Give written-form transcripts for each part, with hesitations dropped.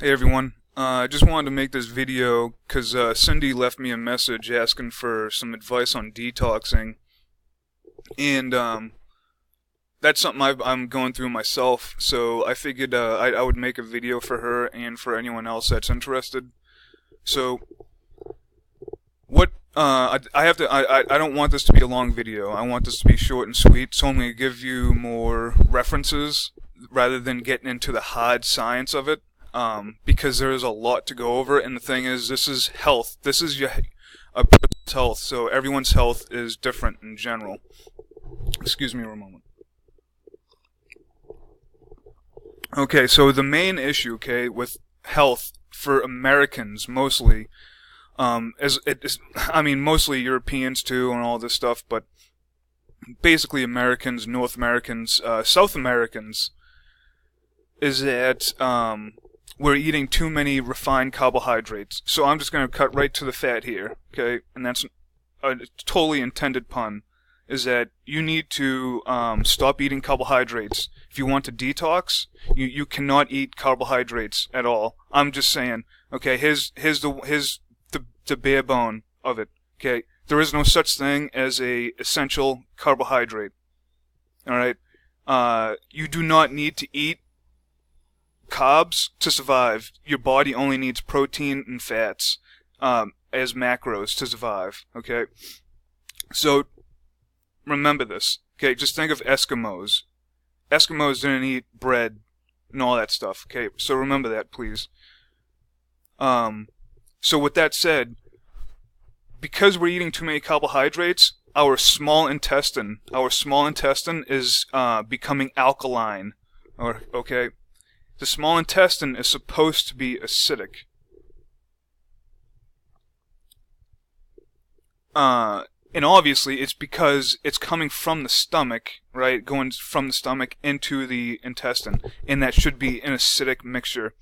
Hey everyone, I just wanted to make this video because Cindy left me a message asking for some advice on detoxing, and that's something I'm going through myself. So I figured I would make a video for her and for anyone else that's interested. So what I have to I don't want this to be a long video. I want this to be short and sweet. So I'm going to give you more references rather than getting into the hard science of it. Because there is a lot to go over, and the thing is, this is health. This is a person's health, so everyone's health is different in general. Excuse me for a moment. Okay, so the main issue, okay, with health for Americans mostly, mostly Europeans too, and all this stuff, but basically Americans, North Americans, South Americans, is that we're eating too many refined carbohydrates. So I'm just going to cut right to the fat here, okay? And that's a totally intended pun, is that you need to stop eating carbohydrates. If you want to detox, you cannot eat carbohydrates at all. I'm just saying, okay, here's the bare bone of it, okay? There is no such thing as a essential carbohydrate, all right? You do not need to eat carbs to survive. Your body only needs protein and fats as macros to survive, okay? So remember this, okay? Just think of Eskimos. Eskimos didn't eat bread and all that stuff, okay? So remember that, please. So with that said, because we're eating too many carbohydrates, our small intestine is becoming alkaline, okay? The small intestine is supposed to be acidic. And obviously it's because it's coming from the stomach, right? Going from the stomach into the intestine. And that should be an acidic mixture.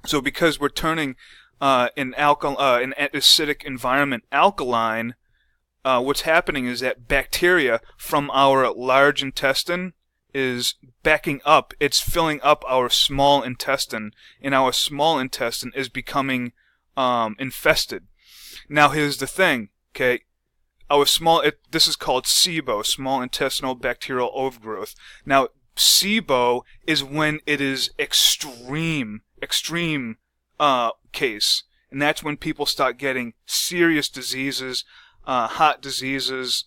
So because we're turning an acidic environment alkaline, what's happening is that bacteria from our large intestine is backing up. It's filling up our small intestine, and our small intestine is becoming infested. Now here's the thing, okay? This is called SIBO, small intestinal bacterial overgrowth. Now SIBO is when it is extreme case, and that's when people start getting serious diseases, heart diseases,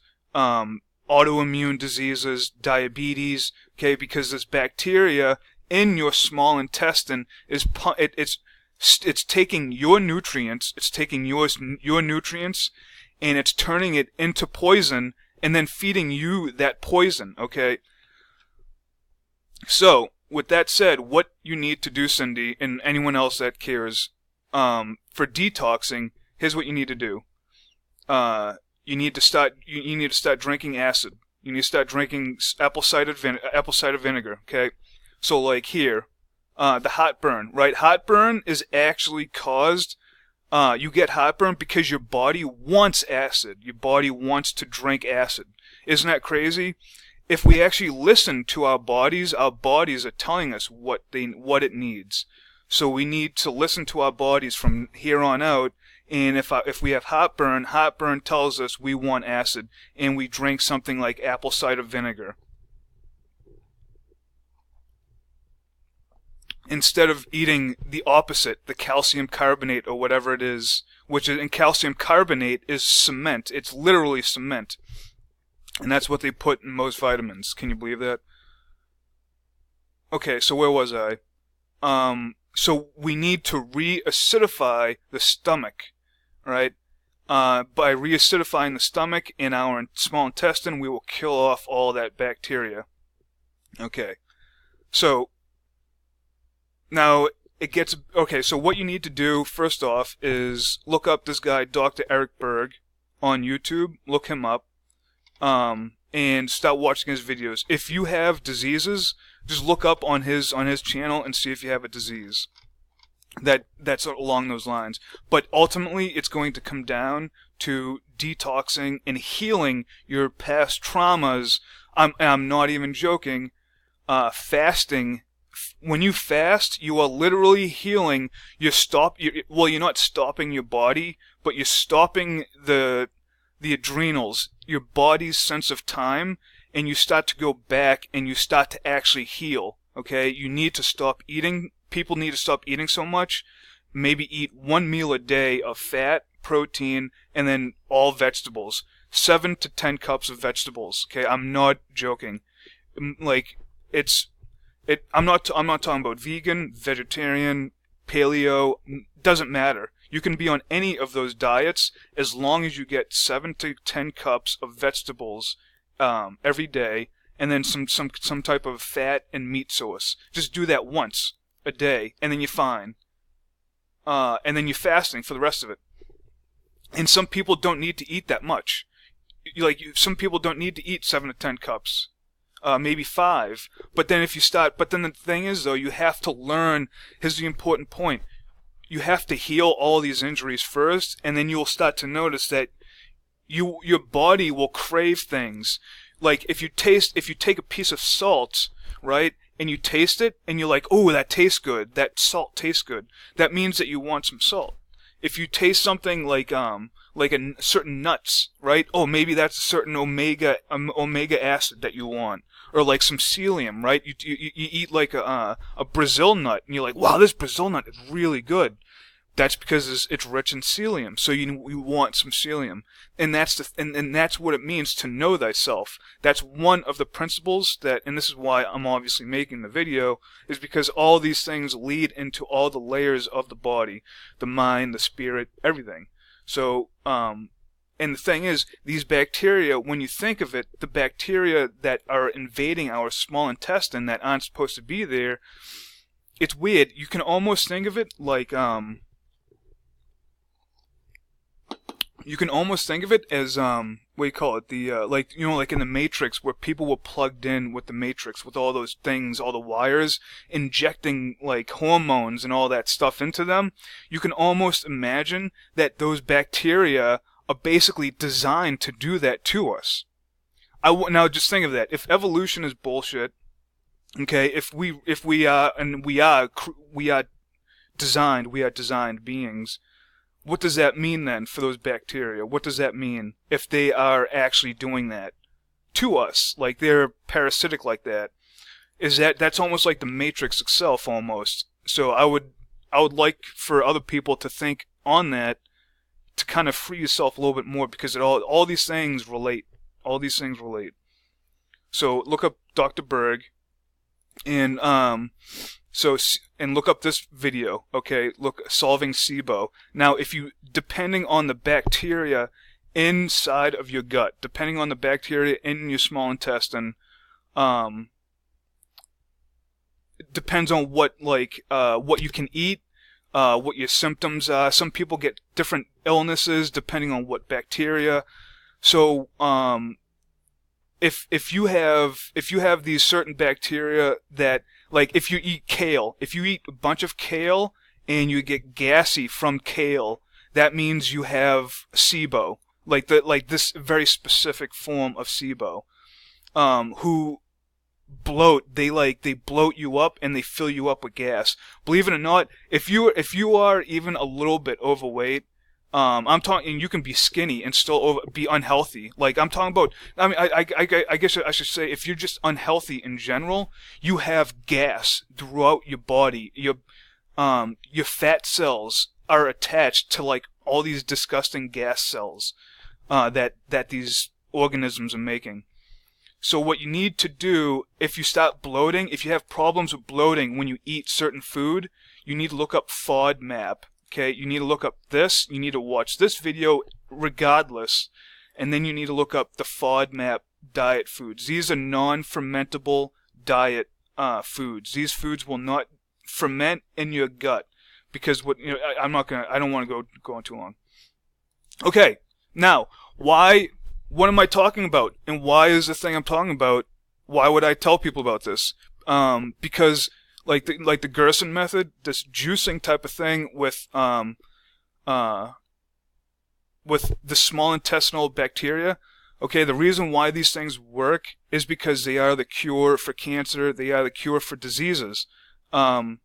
autoimmune diseases, diabetes, okay, because this bacteria in your small intestine it's taking your nutrients, and it's turning it into poison, and then feeding you that poison, okay? So, with that said, what you need to do, Cindy, and anyone else that cares, for detoxing, here's what you need to do. You need to start drinking acid. You need to start drinking apple cider vinegar, okay? So like here, the heartburn, right? Heartburn is actually caused, you get heartburn because your body wants acid. Your body wants to drink acid. Isn't that crazy? If we actually listen to our bodies are telling us what it needs. So we need to listen to our bodies from here on out. And if we have heartburn tells us we want acid, and we drink something like apple cider vinegar instead of eating the opposite, the calcium carbonate or whatever it is, and calcium carbonate is cement. It's literally cement, and that's what they put in most vitamins. Can you believe that? Okay, so where was I? So we need to re-acidify the stomach. Right? By reacidifying the stomach in our small intestine, we will kill off all that bacteria. Okay. So, now, so what you need to do, first off, is look up this guy, Dr. Eric Berg, on YouTube. Look him up. And start watching his videos. If you have diseases, just look up on his channel and see if you have a disease that's along those lines. But ultimately, it's going to come down to detoxing and healing your past traumas. I'm not even joking. Fasting when you fast, you are literally healing. You're not stopping your body, but you're stopping the adrenals, your body's sense of time, and you start to go back and you start to actually heal. Okay, you need to stop eating. People need to stop eating so much. Maybe eat 1 meal a day of fat, protein, and then all vegetables. 7 to 10 cups of vegetables. Okay, I'm not joking. Like, I'm not talking about vegan, vegetarian, paleo. Doesn't matter. You can be on any of those diets as long as you get 7 to 10 cups of vegetables every day, and then some type of fat and meat source. Just do that once a day, and then you're fine. And then you're fasting for the rest of it. And some people don't need to eat that much. Some people don't need to eat 7 to 10 cups. Maybe 5. But then the thing is, though, you have to learn. Here's the important point. You have to heal all these injuries first, and then you'll start to notice that your body will crave things. Like, if you take a piece of salt, right, and you taste it, and you're like, oh, that tastes good, that salt tastes good, that means that you want some salt. If you taste something like certain nuts, right, oh, maybe that's a certain omega acid that you want. Or like some psyllium, right? You eat like a Brazil nut, and you're like, wow, this Brazil nut is really good. That's because it's rich in psyllium, so you want some psyllium, and that's what it means to know thyself. That's one of the principles and this is why I'm obviously making the video, is because all these things lead into all the layers of the body, the mind, the spirit, everything. So, and the thing is, these bacteria, when you think of it, the bacteria that are invading our small intestine that aren't supposed to be there, it's weird. You can almost think of it like, you can almost think of it as, what do you call it? like in the Matrix, where people were plugged in with the Matrix, with all those things, all the wires, injecting, like, hormones and all that stuff into them. You can almost imagine that those bacteria are basically designed to do that to us. Now just think of that. If evolution is bullshit, okay, if we are designed beings, what does that mean then for those bacteria? What does that mean if they are actually doing that to us? Like, they're parasitic like that. That's almost like the Matrix itself, almost. So I would like for other people to think on that, to kind of free yourself a little bit more, because all these things relate. All these things relate. So look up Dr. Berg, and look up this video. Okay, look, solving SIBO. Now, depending on the bacteria inside of your gut, depending on the bacteria in your small intestine, it depends on what you can eat. What your symptoms are. Some people get different illnesses depending on what bacteria. So, if you have these certain bacteria that, like, if you eat a bunch of kale and you get gassy from kale, that means you have SIBO, like this very specific form of SIBO, who bloat. They bloat you up and they fill you up with gas. Believe it or not, if you are even a little bit overweight, I'm talking, you can be skinny and still be unhealthy. Like, I'm talking about, I mean, I guess I should say, if you're just unhealthy in general, you have gas throughout your body. Your fat cells are attached to, like, all these disgusting gas cells that these organisms are making. So what you need to do, if you start bloating, if you have problems with bloating when you eat certain food, you need to look up FODMAP. Okay, you need to look up this, you need to watch this video regardless, and then you need to look up the FODMAP diet foods. These are non-fermentable diet foods. These foods will not ferment in your gut, because I don't want to go on too long. Okay, now, what am I talking about? And why is the thing I'm talking about, why would I tell people about this? Because like the Gerson method, this juicing type of thing with the small intestinal bacteria, okay, the reason why these things work is because they are the cure for cancer, they are the cure for diseases. the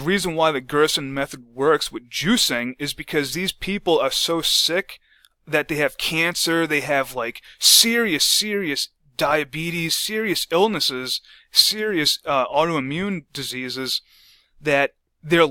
reason why the Gerson method works with juicing is because these people are so sick that they have cancer, they have like serious diabetes, serious illnesses, serious autoimmune diseases, that their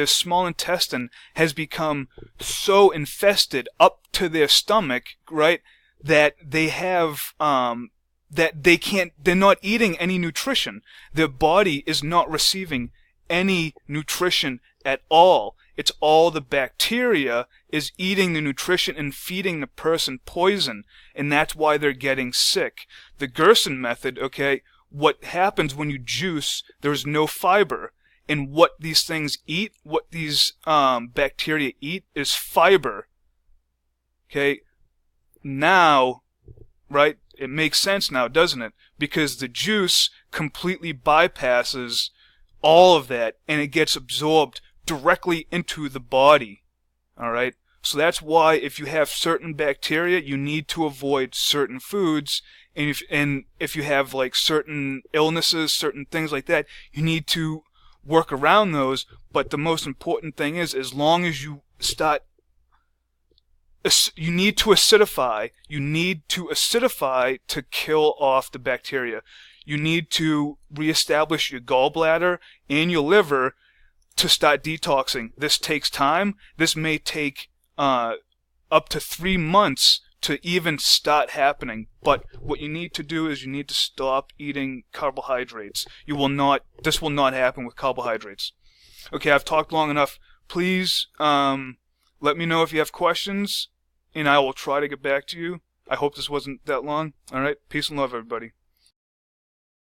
small intestine has become so infested up to their stomach, right, that they have they're not eating any nutrition. Their body is not receiving any nutrition at all. It's all the bacteria is eating the nutrition and feeding the person poison, and that's why they're getting sick. The Gerson method, okay, what happens when you juice, there's no fiber. And what these things eat, what these bacteria eat, is fiber. Okay? Now, right, it makes sense now, doesn't it? Because the juice completely bypasses all of that, and it gets absorbed directly into the body. Alright? So that's why if you have certain bacteria, you need to avoid certain foods. And if you have like certain illnesses, certain things like that, you need to work around those. But the most important thing is, as long as you start, you need to acidify. You need to acidify to kill off the bacteria. You need to reestablish your gallbladder and your liver to start detoxing. This takes time. This may take up to 3 months to even start happening. But what you need to do is you need to stop eating carbohydrates. This will not happen with carbohydrates. Okay, I've talked long enough. Please let me know if you have questions, and I will try to get back to you. I hope this wasn't that long. Alright, peace and love, everybody.